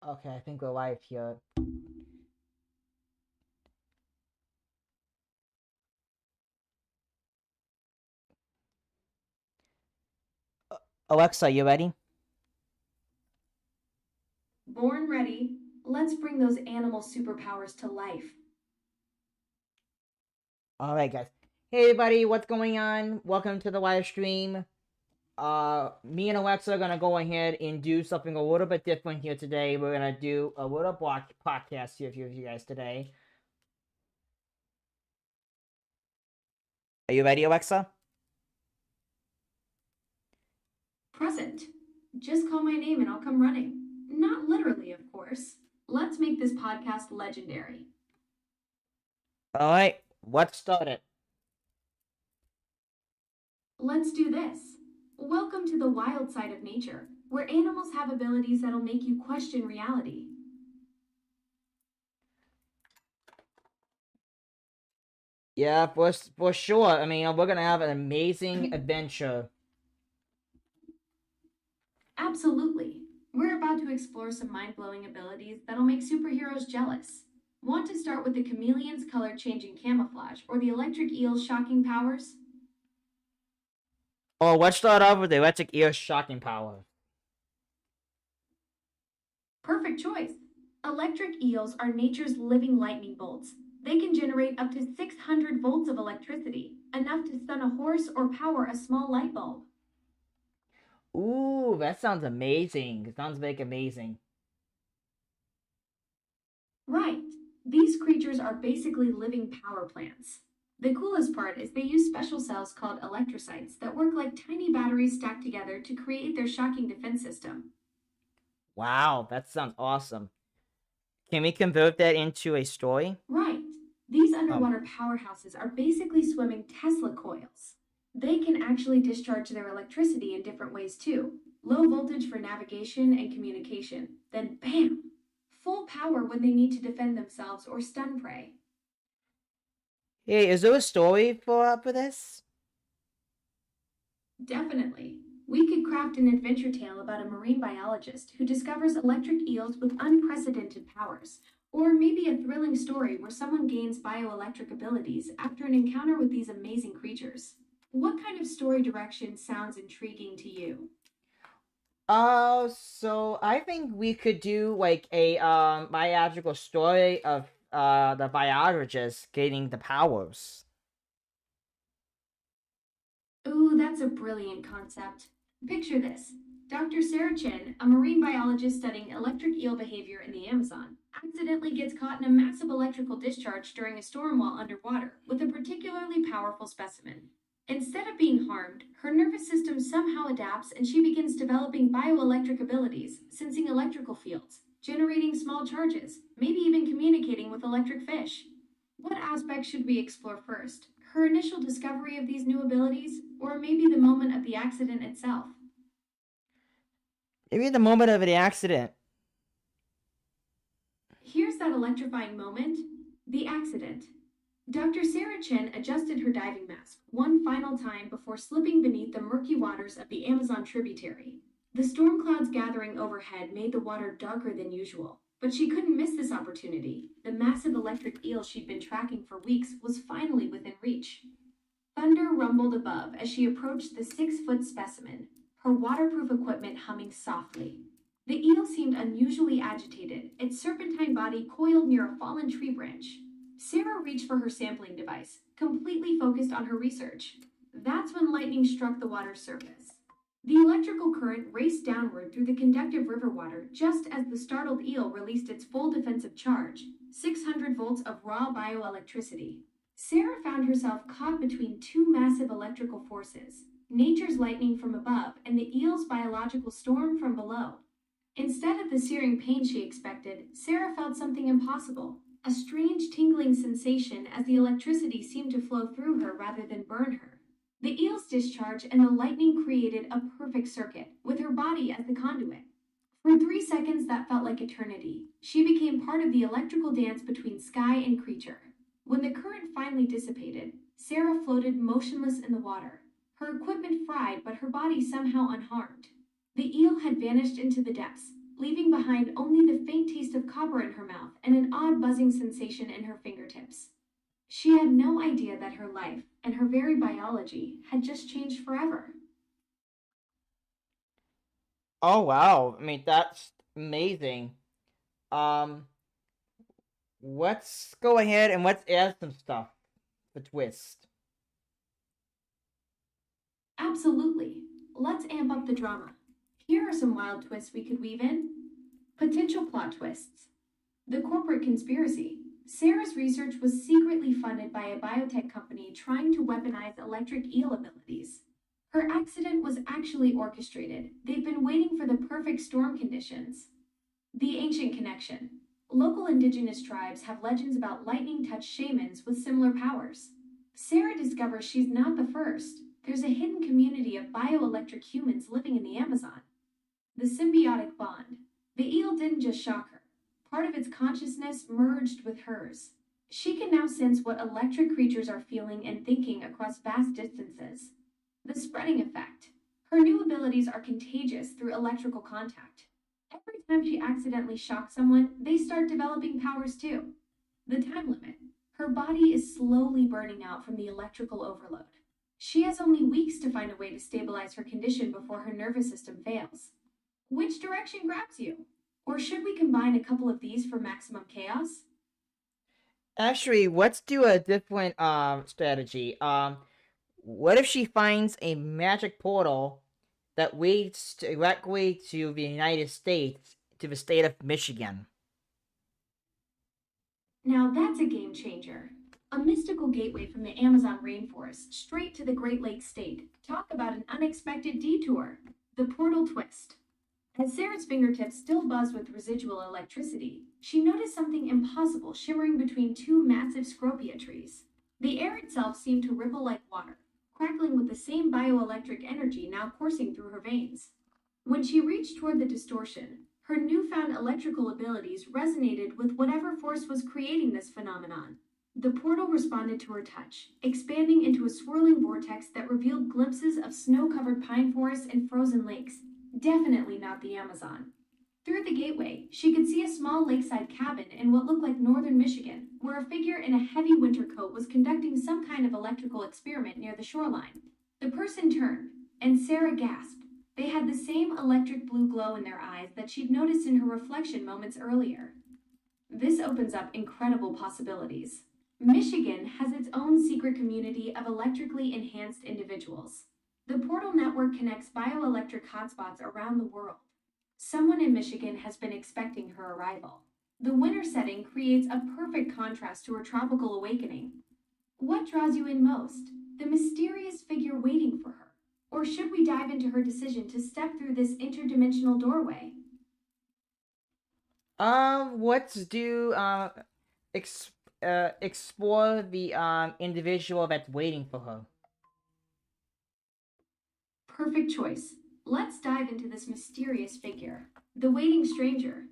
Okay, I think we're live here. Alexa, you ready? Born ready. Let's bring those animal superpowers to life. Alright, guys. Hey, everybody, what's going on? Welcome to the live stream. Me and Alexa are gonna go ahead and do something a little bit different here today. We're gonna do a little podcast here for you guys today. Are you ready, Alexa? Present. Just call my name and I'll come running. Not literally, of course. Let's make this podcast legendary. Alright, let's start it. Let's do this. Welcome to the wild side of nature, where animals have abilities that'll make you question reality. Yeah, for sure. I mean, we're gonna have an amazing adventure. Absolutely. We're about to explore some mind blowing abilities that'll make superheroes jealous. Want to start with the chameleon's color changing camouflage or the electric eel's shocking powers? Oh, let's start off with the electric eel shocking power. Perfect choice. Electric eels are nature's living lightning bolts. They can generate up to 600 volts of electricity, enough to stun a horse or power a small light bulb. Ooh, that sounds amazing. It sounds like amazing. Right. These creatures are basically living power plants. The coolest part is they use special cells called electrocytes that work like tiny batteries stacked together to create their shocking defense system. Wow, that sounds awesome. Can we convert that into a story? Right. These Um, underwater powerhouses are basically swimming Tesla coils. They can actually discharge their electricity in different ways too. Low voltage for navigation and communication, then bam! Full power when they need to defend themselves or stun prey. hey, is there a story for this? Definitely. We could craft an adventure tale about a marine biologist who discovers electric eels with unprecedented powers. Or maybe a thrilling story where someone gains bioelectric abilities after an encounter with these amazing creatures. What kind of story direction sounds intriguing to you? So I think we could do like a biological story of the biologist getting the powers. Ooh, that's a brilliant concept. Picture this. Dr. Sarah Chen, a marine biologist studying electric eel behavior in the Amazon, accidentally gets caught in a massive electrical discharge during a storm while underwater with a particularly powerful specimen. Instead of being harmed, her nervous system somehow adapts and she begins developing bioelectric abilities, sensing electrical fields, generating small charges, maybe even communicating with electric fish. What aspect should we explore first? Her initial discovery of these new abilities, or maybe the moment of the accident itself? Maybe the moment of the accident. Here's that electrifying moment the accident. Dr. Sarah Chen adjusted her diving mask one final time before slipping beneath the murky waters of the Amazon tributary. The storm clouds gathering overhead made the water darker than usual, but she couldn't miss this opportunity. The massive electric eel she'd been tracking for weeks was finally within reach. Thunder rumbled above as she approached the 6 foot specimen, her waterproof equipment humming softly. The eel seemed unusually agitated, its serpentine body coiled near a fallen tree branch. Sarah reached for her sampling device, completely focused on her research. That's when lightning struck the water's surface. The electrical current raced downward through the conductive river water just as the startled eel released its full defensive charge 600 volts of raw bioelectricity. Sarah found herself caught between two massive electrical forces nature's lightning from above and the eel's biological storm from below. Instead of the searing pain she expected, Sarah felt something impossible a strange tingling sensation as the electricity seemed to flow through her rather than burn her. The eel's discharge and the lightning created a perfect circuit, with her body as the conduit. For 3 seconds that felt like eternity. She became part of the electrical dance between sky and creature. When the current finally dissipated, Sarah floated motionless in the water. Her equipment fried, but her body somehow unharmed. The eel had vanished into the depths, leaving behind only the faint taste of copper in her mouth and an odd buzzing sensation in her fingertips. She had no idea that her life and her very biology had just changed forever. Oh wow. I mean, that's amazing. Um, let's go ahead and let's add some stuff for twist. Absolutely. Let's amp up the drama. Here are some wild twists we could weave in. Potential plot twists. The corporate conspiracy. Sarah's research was secretly funded by a biotech company trying to weaponize electric eel abilities. Her accident was actually orchestrated. They've been waiting for the perfect storm conditions. The ancient connection. Local indigenous tribes have legends about lightning touch shamans with similar powers. Sarah discovers she's not the first. There's a hidden community of bioelectric humans living in the Amazon. The symbiotic bond. The eel didn't just shock her, part of its consciousness merged with hers. She can now sense what electric creatures are feeling and thinking across vast distances. The spreading effect. Her new abilities are contagious through electrical contact. Every time she accidentally shocks someone, they start developing powers too. The time limit. Her body is slowly burning out from the electrical overload. She has only weeks to find a way to stabilize her condition before her nervous system fails. Which direction grabs you? Or should we combine a couple of these for maximum chaos? Actually, let's do a different strategy. What if she finds a magic portal that leads directly to the United States, to the state of Michigan? Now that's a game changer. A mystical gateway from the Amazon rainforest straight to the Great Lakes state. Talk about an unexpected detour. The portal twist. As Sarah's fingertips still buzzed with residual electricity, she noticed something impossible shimmering between two massive scropia trees. The air itself seemed to ripple like water, crackling with the same bioelectric energy now coursing through her veins. When she reached toward the distortion, her newfound electrical abilities resonated with whatever force was creating this phenomenon. The portal responded to her touch, expanding into a swirling vortex that revealed glimpses of snow covered pine forests and frozen lakes. Definitely not the Amazon. Through the gateway, she could see a small lakeside cabin in what looked like northern Michigan, where a figure in a heavy winter coat was conducting some kind of electrical experiment near the shoreline. The person turned, and Sarah gasped. They had the same electric blue glow in their eyes that she'd noticed in her reflection moments earlier. This opens up incredible possibilities. Michigan has its own secret community of electrically enhanced individuals. The Portal Network connects bioelectric hotspots around the world. Someone in Michigan has been expecting her arrival. The winter setting creates a perfect contrast to her tropical awakening. What draws you in most? The mysterious figure waiting for her? Or should we dive into her decision to step through this interdimensional doorway? Let's do explore the individual that's waiting for her. Perfect choice. Let's dive into this mysterious figure, the waiting stranger.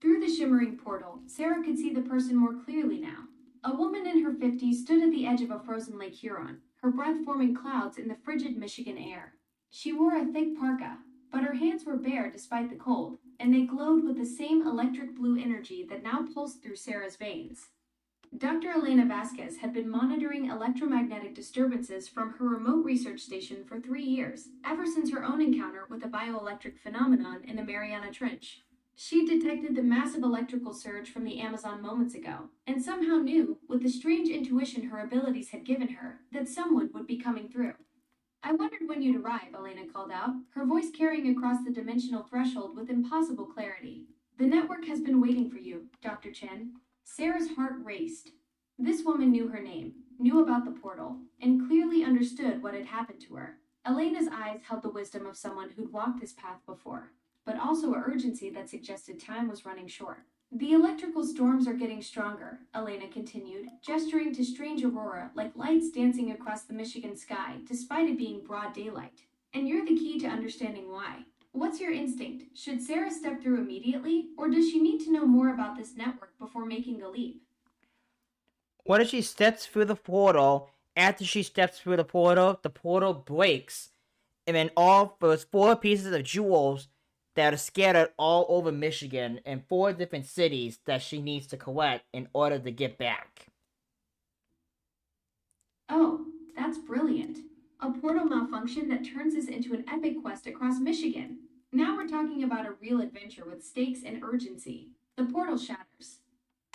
Through the shimmering portal, Sarah could see the person more clearly now. A woman in her 50s stood at the edge of a frozen Lake Huron, her breath forming clouds in the frigid Michigan air. She wore a thick parka, but her hands were bare despite the cold, and they glowed with the same electric blue energy that now pulsed through Sarah's veins. Dr. Elena Vasquez had been monitoring electromagnetic disturbances from her remote research station for 3 years, ever since her own encounter with the bioelectric phenomenon in the Mariana Trench. She detected the massive electrical surge from the Amazon moments ago, and somehow knew, with the strange intuition her abilities had given her, that someone would be coming through. I wondered when you'd arrive, Elena called out, her voice carrying across the dimensional threshold with impossible clarity. The network has been waiting for you, Dr. Chen. Sarah's heart raced. This woman knew her name, knew about the portal, and clearly understood what had happened to her. Elena's eyes held the wisdom of someone who'd walked this path before, but also an urgency that suggested time was running short. The electrical storms are getting stronger, Elena continued, gesturing to strange aurora like lights dancing across the Michigan sky, despite it being broad daylight. And you're the key to understanding why. What's your instinct? Should Sarah step through immediately, or does she need to know more about this network before making the leap? What if she steps through the portal? After she steps through the portal breaks, and then all those 4 pieces of jewels that are scattered all over Michigan in 4 different cities that she needs to collect in order to get back. Oh, that's brilliant. A portal malfunction that turns us into an epic quest across Michigan. Now we're talking about a real adventure with stakes and urgency. The portal shatters.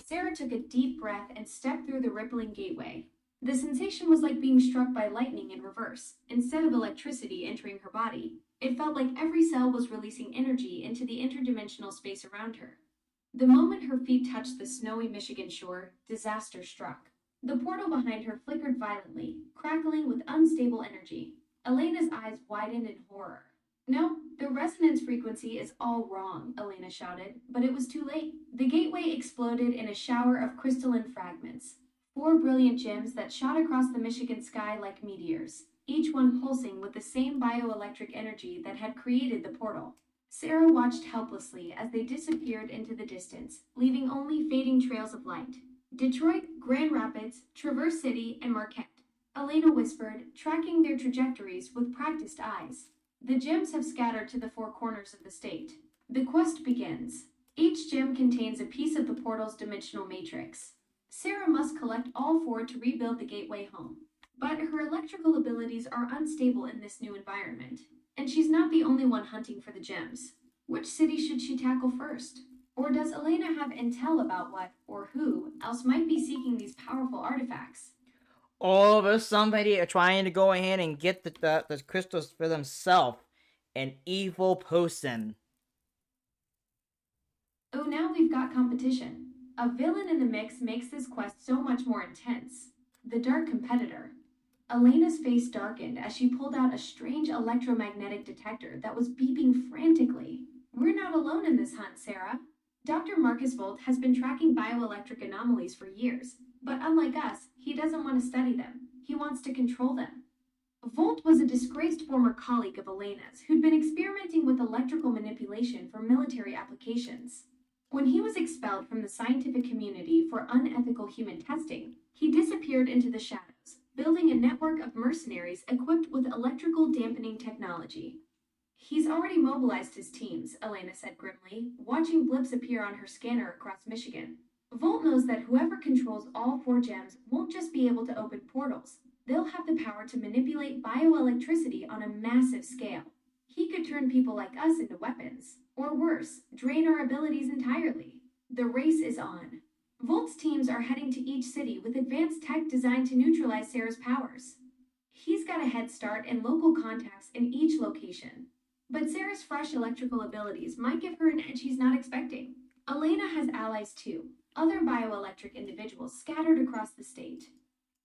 Sarah took a deep breath and stepped through the rippling gateway. The sensation was like being struck by lightning in reverse. Instead of electricity entering her body, it felt like every cell was releasing energy into the interdimensional space around her. The moment her feet touched the snowy Michigan shore, disaster struck. The portal behind her flickered violently, crackling with unstable energy. Elena's eyes widened in horror. No, the resonance frequency is all wrong, Elena shouted, but it was too late. The gateway exploded in a shower of crystalline fragments. 4 brilliant gems that shot across the Michigan sky like meteors, each one pulsing with the same bioelectric energy that had created the portal. Sarah watched helplessly as they disappeared into the distance, leaving only fading trails of light. Detroit, Grand Rapids, Traverse City, and Marquette, Elena whispered, tracking their trajectories with practiced eyes. The gems have scattered to the 4 corners of the state. The quest begins. Each gem contains a piece of the portal's dimensional matrix. Sarah must collect all 4 to rebuild the gateway home. But her electrical abilities are unstable in this new environment, and she's not the only one hunting for the gems. Which city should she tackle first? Or does Elena have intel about what, or who, else might be seeking these powerful artifacts? All of us, somebody are trying to go ahead and get the crystals for themselves. An evil person. Oh, now we've got competition. A villain in the mix makes this quest so much more intense. The dark competitor. Elena's face darkened as she pulled out a strange electromagnetic detector that was beeping frantically. We're not alone in this hunt, Sarah. Dr. Marcus Volt has been tracking bioelectric anomalies for years, but unlike us, he doesn't want to study them. He wants to control them. Volt was a disgraced former colleague of Elena's who'd been experimenting with electrical manipulation for military applications. When he was expelled from the scientific community for unethical human testing, he disappeared into the shadows, building a network of mercenaries equipped with electrical dampening technology. He's already mobilized his teams, Elena said grimly, watching blips appear on her scanner across Michigan. Volt knows that whoever controls all 4 gems won't just be able to open portals. They'll have the power to manipulate bioelectricity on a massive scale. He could turn people like us into weapons, or worse, drain our abilities entirely. The race is on. Volt's teams are heading to each city with advanced tech designed to neutralize Sarah's powers. He's got a head start and local contacts in each location. But Sarah's fresh electrical abilities might give her an edge he's not expecting. Elena has allies too, other bioelectric individuals scattered across the state.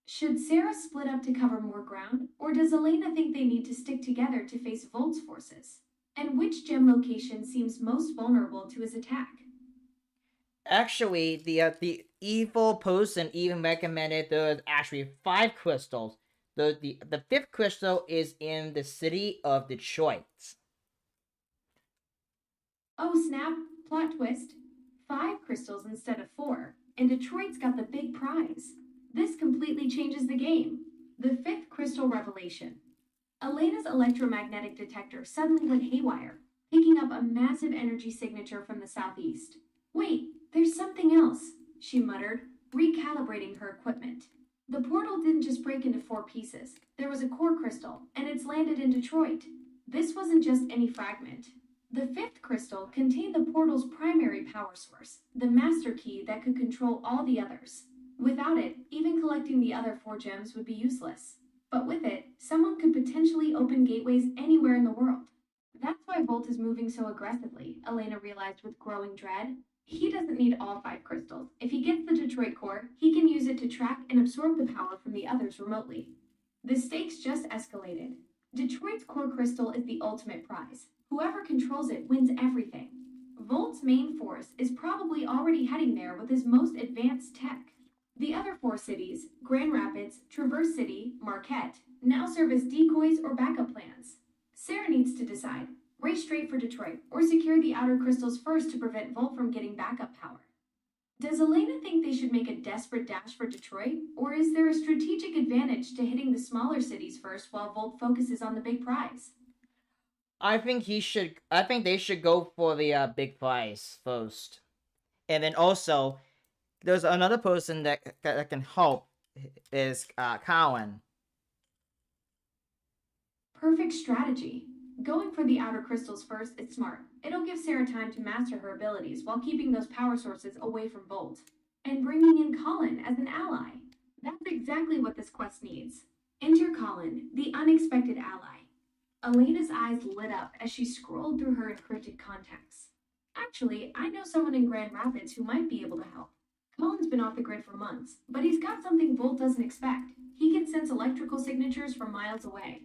Should Sarah split up to cover more ground, or does Elena think they need to stick together to face Volt's forces? And which gem location seems most vulnerable to his attack? Actually, the evil person even recommended there's actually 5 crystals. The 5th crystal is in the city of Detroit. Oh snap, plot twist. 5 crystals instead of 4, and Detroit's got the big prize. This completely changes the game. The 5th crystal revelation. Elena's electromagnetic detector suddenly went haywire, picking up a massive energy signature from the southeast. Wait, there's something else, she muttered, recalibrating her equipment. The portal didn't just break into 4 pieces. There was a core crystal, and it's landed in Detroit. This wasn't just any fragment. The 5th crystal contained the portal's primary power source, the master key that could control all the others. Without it, even collecting the other 4 gems would be useless. But with it, someone could potentially open gateways anywhere in the world. That's why Volt is moving so aggressively, Elena realized with growing dread. He doesn't need all 5 crystals. If he gets the Detroit core, he can use it to track and absorb the power from the others remotely. The stakes just escalated. Detroit's core crystal is the ultimate prize. Whoever controls it wins everything. Volt's main force is probably already heading there with his most advanced tech. The other 4 cities, Grand Rapids, Traverse City, Marquette, now serve as decoys or backup plans. Sarah needs to decide, race straight for Detroit, or secure the outer crystals first to prevent Volt from getting backup power. Does Elena think they should make a desperate dash for Detroit, or is there a strategic advantage to hitting the smaller cities first while Volt focuses on the big prize? I think he should. I think they should go for the big prize first, and then also there's another person that can help is Colin. Perfect strategy. Going for the outer crystals first is smart. It'll give Sarah time to master her abilities while keeping those power sources away from Bolt. And bringing in Colin as an ally. That's exactly what this quest needs. Enter Colin, the unexpected ally. Elena's eyes lit up as she scrolled through her encrypted contacts. Actually, I know someone in Grand Rapids who might be able to help. Colin's been off the grid for months, but he's got something Bolt doesn't expect. He can sense electrical signatures from miles away.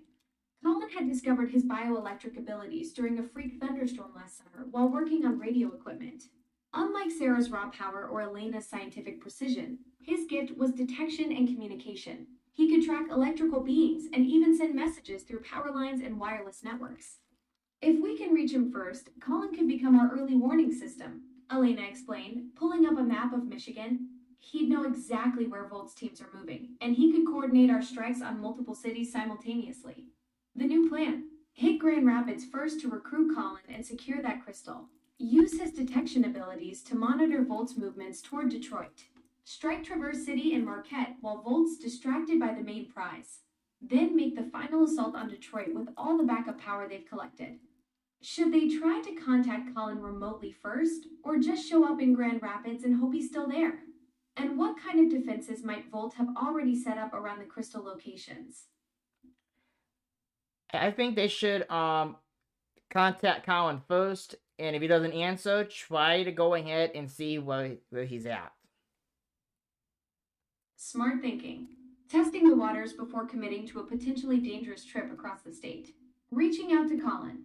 Colin had discovered his bioelectric abilities during a freak thunderstorm last summer while working on radio equipment. Unlike Sarah's raw power or Elena's scientific precision, his gift was detection and communication. He could track electrical beings and even send messages through power lines and wireless networks. If we can reach him first, Colin could become our early warning system, Elena explained, pulling up a map of Michigan. He'd know exactly where Volt's teams are moving, and he could coordinate our strikes on multiple cities simultaneously. The new plan: hit Grand Rapids first to recruit Colin and secure that crystal. Use his detection abilities to monitor Volt's movements toward Detroit. Strike Traverse City and Marquette while Volt's distracted by the main prize. Then make the final assault on Detroit with all the backup power they've collected. Should they try to contact Colin remotely first, or just show up in Grand Rapids and hope he's still there? And what kind of defenses might Volt have already set up around the crystal locations? I think they should contact Colin first, and if he doesn't answer, try to go ahead and see where he's at. Smart thinking. Testing the waters before committing to a potentially dangerous trip across the state. Reaching out to Colin.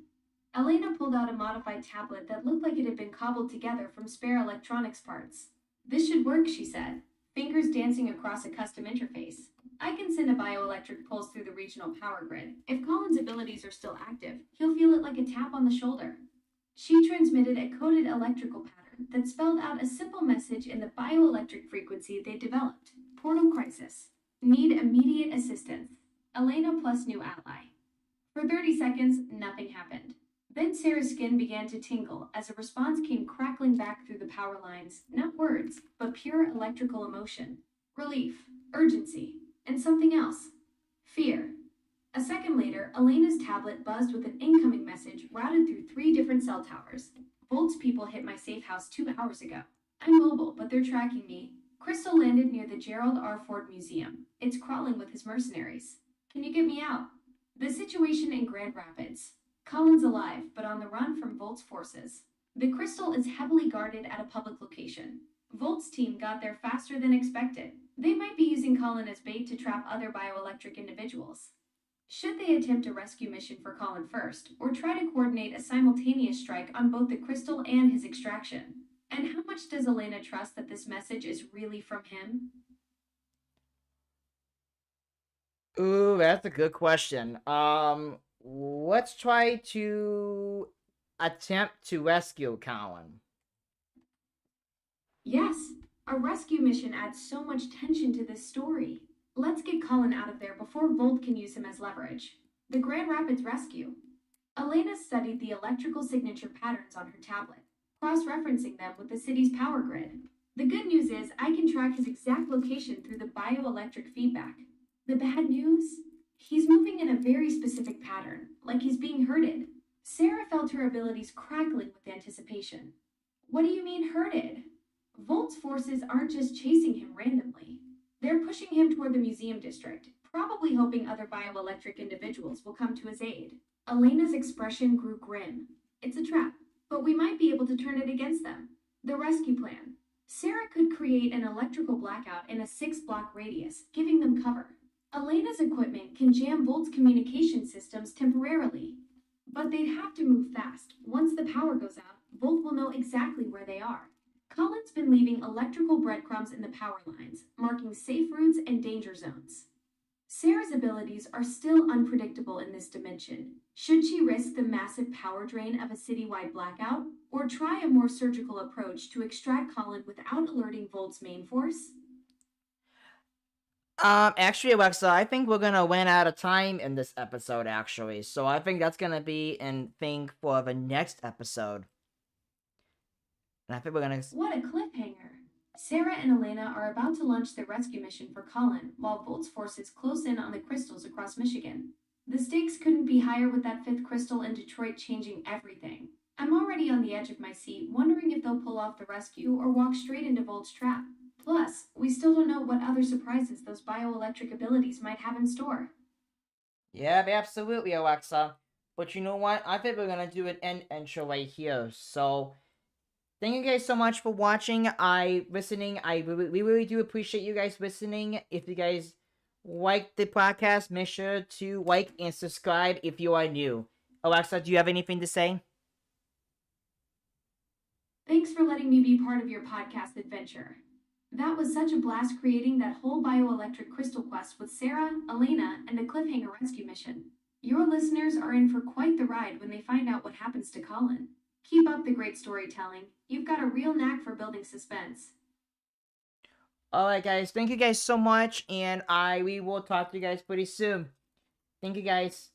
Elena pulled out a modified tablet that looked like it had been cobbled together from spare electronics parts. This should work, she said, fingers dancing across a custom interface. I can send a bioelectric pulse through the regional power grid. If Colin's abilities are still active, he'll feel it like a tap on the shoulder. She transmitted a coded electrical pattern that spelled out a simple message in the bioelectric frequency they developed. Portal crisis. Need immediate assistance. Elena plus new ally. For 30 seconds, nothing happened. Then Sarah's skin began to tingle as a response came crackling back through the power lines, not words, but pure electrical emotion. Relief, urgency, and something else. Fear. A second later, Elena's tablet buzzed with an incoming message routed through 3 different cell towers. Volt's people hit my safe house 2 hours ago. I'm mobile, but they're tracking me. Crystal landed near the Gerald R. Ford Museum. It's crawling with his mercenaries. Can you get me out? The situation in Grand Rapids. Colin's alive, but on the run from Volt's forces. The crystal is heavily guarded at a public location. Volt's team got there faster than expected. They might be using Colin as bait to trap other bioelectric individuals. Should they attempt a rescue mission for Colin first, or try to coordinate a simultaneous strike on both the crystal and his extraction? And how much does Elena trust that this message is really from him? Ooh, that's a good question. Let's try to attempt to rescue Colin. Yes, a rescue mission adds so much tension to this story. Let's get Colin out of there before Volt can use him as leverage. The Grand Rapids Rescue. Elena studied the electrical signature patterns on her tablet, cross referencing them with the city's power grid. The good news is I can track his exact location through the bioelectric feedback. The bad news? He's moving in a very specific pattern, like he's being herded. Sarah felt her abilities crackling with anticipation. What do you mean herded? Volt's forces aren't just chasing him randomly. They're pushing him toward the museum district, probably hoping other bioelectric individuals will come to his aid. Elena's expression grew grim. It's a trap, but we might be able to turn it against them. The rescue plan. Sarah could create an electrical blackout in a 6-block radius, giving them cover. Elena's equipment can jam Volt's communication systems temporarily, but they'd have to move fast. Once the power goes out, Volt will know exactly where they are. Colin's been leaving electrical breadcrumbs in the power lines, marking safe routes and danger zones. Sarah's abilities are still unpredictable in this dimension. Should she risk the massive power drain of a citywide blackout, or try a more surgical approach to extract Colin without alerting Volt's main force? Actually, Alexa, I think we're gonna run out of time in this episode, actually. So I think that's gonna be a thing for the next episode. And I think we're gonna. What a cliffhanger! Sarah and Elena are about to launch their rescue mission for Colin while Volt's forces close in on the crystals across Michigan. The stakes couldn't be higher with that fifth crystal in Detroit changing everything. I'm already on the edge of my seat, wondering if they'll pull off the rescue or walk straight into Volt's trap. Plus, we still don't know what other surprises those bioelectric abilities might have in store. Yeah, absolutely, Alexa. But you know what? I think we're gonna do an end intro right here. So thank you guys so much for watching. We really do appreciate you guys listening. If you guys like the podcast, make sure to like and subscribe if you are new. Alexa, do you have anything to say? Thanks for letting me be part of your podcast adventure. That was such a blast creating that whole bioelectric crystal quest with Sarah, Elena, and the cliffhanger rescue mission. Your listeners are in for quite the ride when they find out what happens to Colin. Keep up the great storytelling. You've got a real knack for building suspense. Alright guys, thank you guys so much, and we will talk to you guys pretty soon. Thank you guys.